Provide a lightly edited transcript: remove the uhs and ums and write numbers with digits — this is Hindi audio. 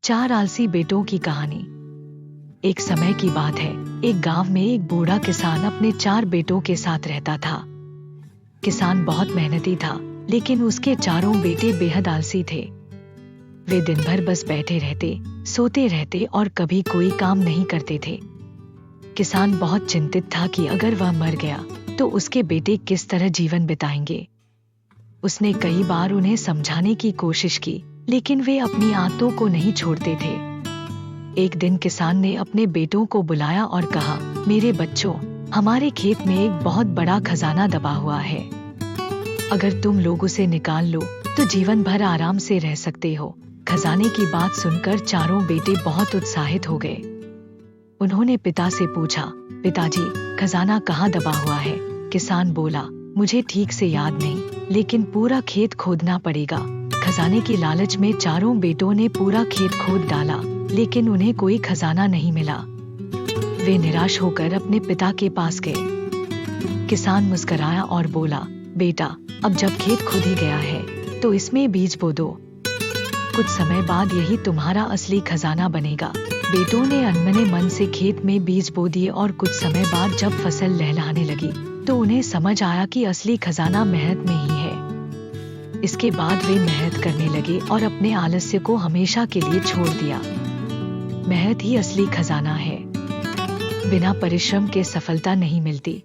4 आलसी बेटों की कहानी। एक समय की बात है, एक गांव में एक बूढ़ा किसान अपने 4 बेटों के साथ रहता था। किसान बहुत मेहनती था, लेकिन उसके चारों बेटे बेहद आलसी थे। वे दिन भर बस बैठे रहते, सोते रहते और कभी कोई काम नहीं करते थे। किसान बहुत चिंतित था कि अगर वह मर गया तो उसके बेटे किस तरह जीवन बिताएंगे। उसने कई बार उन्हें समझाने की कोशिश की, लेकिन वे अपनी आदतों को नहीं छोड़ते थे। एक दिन किसान ने अपने बेटों को बुलाया और कहा, मेरे बच्चों, हमारे खेत में एक बहुत बड़ा खजाना दबा हुआ है। अगर तुम लोग उसे निकाल लो तो जीवन भर आराम से रह सकते हो। खजाने की बात सुनकर चारों बेटे बहुत उत्साहित हो गए। उन्होंने पिता से पूछा, पिताजी, खजाना कहाँ दबा हुआ है? किसान बोला, मुझे ठीक से याद नहीं, लेकिन पूरा खेत खोदना पड़ेगा। खजाने की लालच में चारों बेटों ने पूरा खेत खोद डाला, लेकिन उन्हें कोई खजाना नहीं मिला। वे निराश होकर अपने पिता के पास गए। किसान मुस्कुराया और बोला, बेटा, अब जब खेत खुद ही गया है तो इसमें बीज बो दो। कुछ समय बाद यही तुम्हारा असली खजाना बनेगा। बेटों ने अनमने मन से खेत में बीज बो दिए और कुछ समय बाद जब फसल लहलहाने लगी तो उन्हें समझ आया कि असली खजाना मेहनत में ही है। इसके बाद वे मेहनत करने लगे और अपने आलस्य को हमेशा के लिए छोड़ दिया। मेहनत ही असली खजाना है। बिना परिश्रम के सफलता नहीं मिलती।